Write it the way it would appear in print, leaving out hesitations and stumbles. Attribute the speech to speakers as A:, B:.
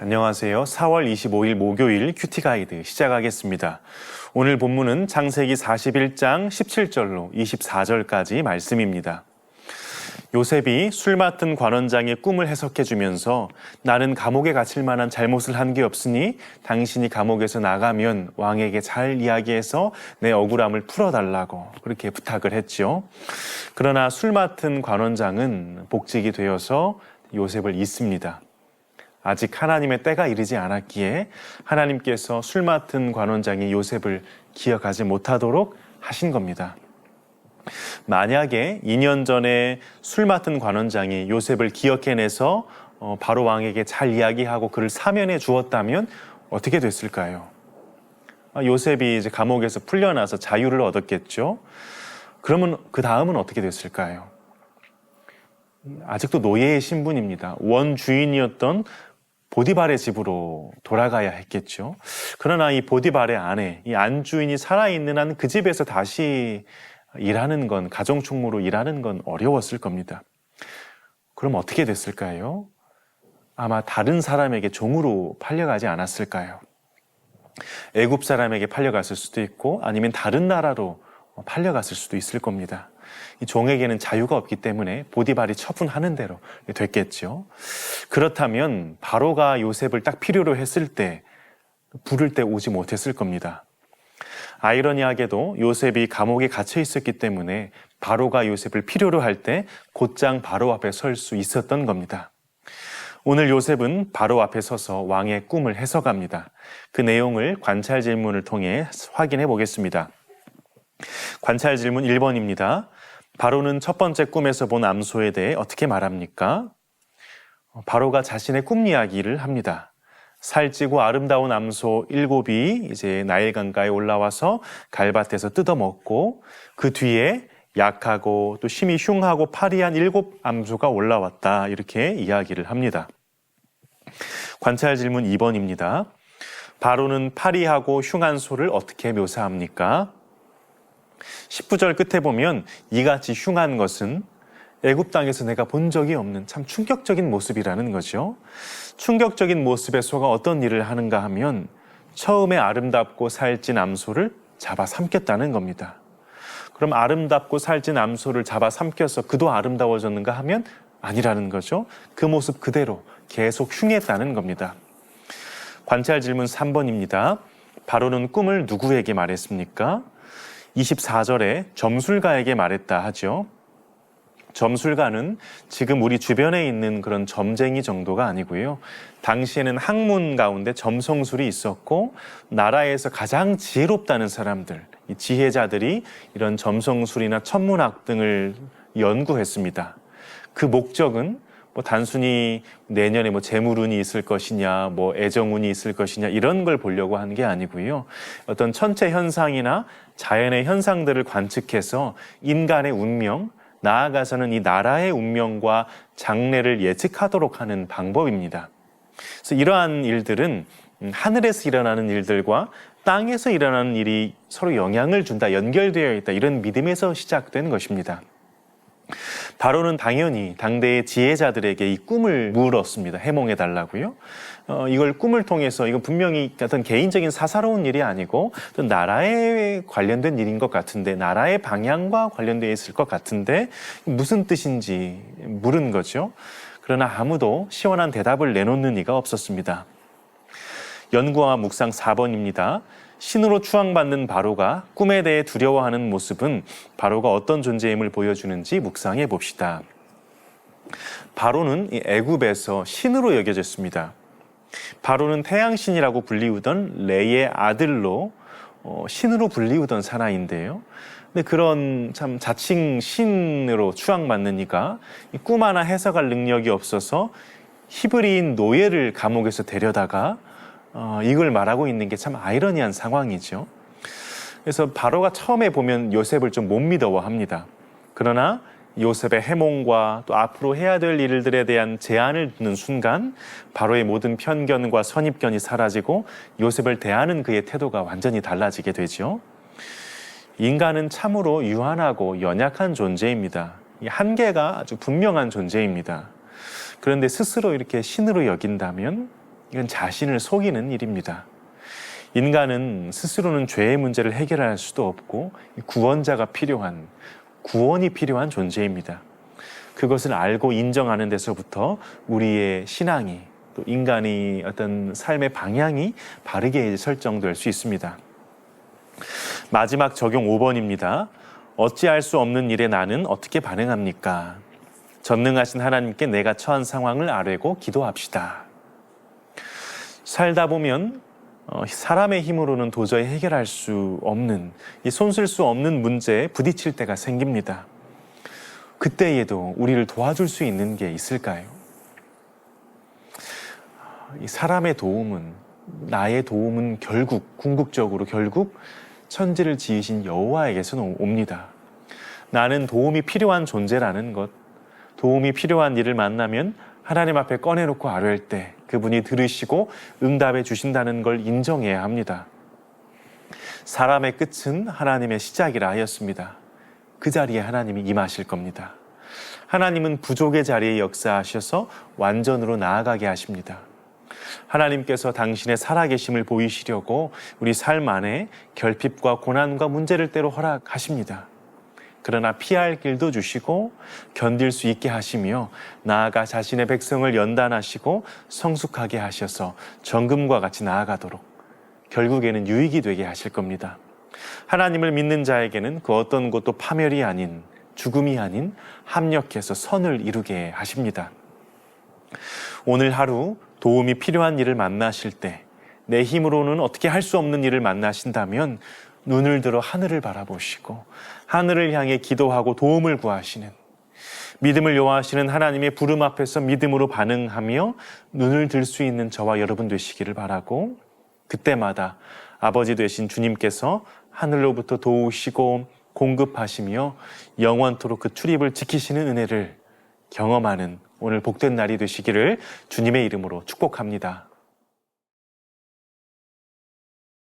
A: 안녕하세요. 4월 25일 목요일 큐티 가이드 시작하겠습니다. 오늘 본문은 창세기 41장 17절로 24절까지 말씀입니다. 요셉이 술 맡은 관원장의 꿈을 해석해 주면서 나는 감옥에 갇힐 만한 잘못을 한 게 없으니 당신이 감옥에서 나가면 왕에게 잘 이야기해서 내 억울함을 풀어달라고 그렇게 부탁을 했죠. 그러나 술 맡은 관원장은 복직이 되어서 요셉을 잊습니다. 아직 하나님의 때가 이르지 않았기에 하나님께서 술 맡은 관원장이 요셉을 기억하지 못하도록 하신 겁니다. 만약에 2년 전에 술 맡은 관원장이 요셉을 기억해내서 바로 왕에게 잘 이야기하고 그를 사면해 주었다면 어떻게 됐을까요? 요셉이 이제 감옥에서 풀려나서 자유를 얻었겠죠. 그러면 그 다음은 어떻게 됐을까요? 아직도 노예의 신분입니다. 원주인이었던 보디발의 집으로 돌아가야 했겠죠. 그러나 이 보디발의 아내, 이 안주인이 살아있는 한 그 집에서 다시 일하는 건, 가정총무로 일하는 건 어려웠을 겁니다. 그럼 어떻게 됐을까요? 아마 다른 사람에게 종으로 팔려가지 않았을까요? 애굽 사람에게 팔려갔을 수도 있고 아니면 다른 나라로 팔려갔을 수도 있을 겁니다. 이 종에게는 자유가 없기 때문에 보디발이 처분하는 대로 됐겠죠. 그렇다면 바로가 요셉을 딱 필요로 했을 때 부를 때 오지 못했을 겁니다. 아이러니하게도 요셉이 감옥에 갇혀 있었기 때문에 바로가 요셉을 필요로 할 때 곧장 바로 앞에 설 수 있었던 겁니다. 오늘 요셉은 바로 앞에 서서 왕의 꿈을 해석합니다. 그 내용을 관찰 질문을 통해 확인해 보겠습니다. 관찰 질문 1번입니다. 바로는 첫 번째 꿈에서 본 암소에 대해 어떻게 말합니까? 바로가 자신의 꿈 이야기를 합니다. 살찌고 아름다운 암소 7이 이제 나일강가에 올라와서 갈밭에서 뜯어먹고 그 뒤에 약하고 또 심히 흉하고 파리한 7 암소가 올라왔다. 이렇게 이야기를 합니다. 관찰 질문 2번입니다. 바로는 파리하고 흉한 소를 어떻게 묘사합니까? 19절 끝에 보면 이같이 흉한 것은 애굽 땅에서 내가 본 적이 없는 참 충격적인 모습이라는 거죠. 충격적인 모습의 소가 어떤 일을 하는가 하면 처음에 아름답고 살찐 암소를 잡아 삼켰다는 겁니다. 그럼 아름답고 살찐 암소를 잡아 삼켜서 그도 아름다워졌는가 하면 아니라는 거죠. 그 모습 그대로 계속 흉했다는 겁니다. 관찰 질문 3번입니다. 바로는 꿈을 누구에게 말했습니까? 24절에 점술가에게 말했다 하죠. 점술가는 지금 우리 주변에 있는 그런 점쟁이 정도가 아니고요. 당시에는 학문 가운데 점성술이 있었고 나라에서 가장 지혜롭다는 사람들, 이 지혜자들이 이런 점성술이나 천문학 등을 연구했습니다. 그 목적은 단순히 내년에 재물운이 있을 것이냐, 애정운이 있을 것이냐 이런 걸 보려고 하는 게 아니고요. 어떤 천체 현상이나 자연의 현상들을 관측해서 인간의 운명, 나아가서는 이 나라의 운명과 장래를 예측하도록 하는 방법입니다. 그래서 이러한 일들은 하늘에서 일어나는 일들과 땅에서 일어나는 일이 서로 영향을 준다, 연결되어 있다 이런 믿음에서 시작된 것입니다. 바로는 당연히 당대의 지혜자들에게 이 꿈을 물었습니다. 해몽해달라고요. 이걸 꿈을 통해서 이건 분명히 어떤 개인적인 사사로운 일이 아니고 또 나라에 관련된 일인 것 같은데 나라의 방향과 관련되어 있을 것 같은데 무슨 뜻인지 물은 거죠. 그러나 아무도 시원한 대답을 내놓는 이가 없었습니다. 연구와 묵상 4번입니다. 신으로 추앙받는 바로가 꿈에 대해 두려워하는 모습은 바로가 어떤 존재임을 보여주는지 묵상해 봅시다. 바로는 애굽에서 신으로 여겨졌습니다. 바로는 태양신이라고 불리우던 레의 아들로 신으로 불리우던 사나이인데요. 근데 그런 참 자칭 신으로 추앙받는 이가 꿈 하나 해석할 능력이 없어서 히브리인 노예를 감옥에서 데려다가 이걸 말하고 있는 게 참 아이러니한 상황이죠. 그래서 바로가 처음에 보면 요셉을 좀 못 믿어합니다. 그러나 요셉의 해몽과 또 앞으로 해야 될 일들에 대한 제안을 듣는 순간 바로의 모든 편견과 선입견이 사라지고 요셉을 대하는 그의 태도가 완전히 달라지게 되죠. 인간은 참으로 유한하고 연약한 존재입니다. 이 한계가 아주 분명한 존재입니다. 그런데 스스로 이렇게 신으로 여긴다면 이건 자신을 속이는 일입니다. 인간은 스스로는 죄의 문제를 해결할 수도 없고 구원자가 필요한, 구원이 필요한 존재입니다. 그것을 알고 인정하는 데서부터 우리의 신앙이, 또 인간이 어떤 삶의 방향이 바르게 설정될 수 있습니다. 마지막 적용 5번입니다. 어찌할 수 없는 일에 나는 어떻게 반응합니까? 전능하신 하나님께 내가 처한 상황을 아뢰고 기도합시다. 살다 보면 사람의 힘으로는 도저히 해결할 수 없는, 손쓸 수 없는 문제에 부딪힐 때가 생깁니다. 그때에도 우리를 도와줄 수 있는 게 있을까요? 이 사람의 도움은, 나의 도움은 궁극적으로 천지를 지으신 여호와에게서 옵니다. 나는 도움이 필요한 존재라는 것, 도움이 필요한 일을 만나면 하나님 앞에 꺼내놓고 아뢰을 때 그분이 들으시고 응답해 주신다는 걸 인정해야 합니다. 사람의 끝은 하나님의 시작이라 하였습니다. 그 자리에 하나님이 임하실 겁니다. 하나님은 부족의 자리에 역사하셔서 완전으로 나아가게 하십니다. 하나님께서 당신의 살아계심을 보이시려고 우리 삶 안에 결핍과 고난과 문제를 때로 허락하십니다. 그러나 피할 길도 주시고 견딜 수 있게 하시며 나아가 자신의 백성을 연단하시고 성숙하게 하셔서 정금과 같이 나아가도록 결국에는 유익이 되게 하실 겁니다. 하나님을 믿는 자에게는 그 어떤 것도 파멸이 아닌, 죽음이 아닌 합력해서 선을 이루게 하십니다. 오늘 하루 도움이 필요한 일을 만나실 때, 내 힘으로는 어떻게 할 수 없는 일을 만나신다면 눈을 들어 하늘을 바라보시고 하늘을 향해 기도하고 도움을 구하시는, 믿음을 요하시는 하나님의 부름 앞에서 믿음으로 반응하며 눈을 들 수 있는 저와 여러분 되시기를 바라고, 그때마다 아버지 되신 주님께서 하늘로부터 도우시고 공급하시며 영원토록 그 출입을 지키시는 은혜를 경험하는 오늘 복된 날이 되시기를 주님의 이름으로 축복합니다.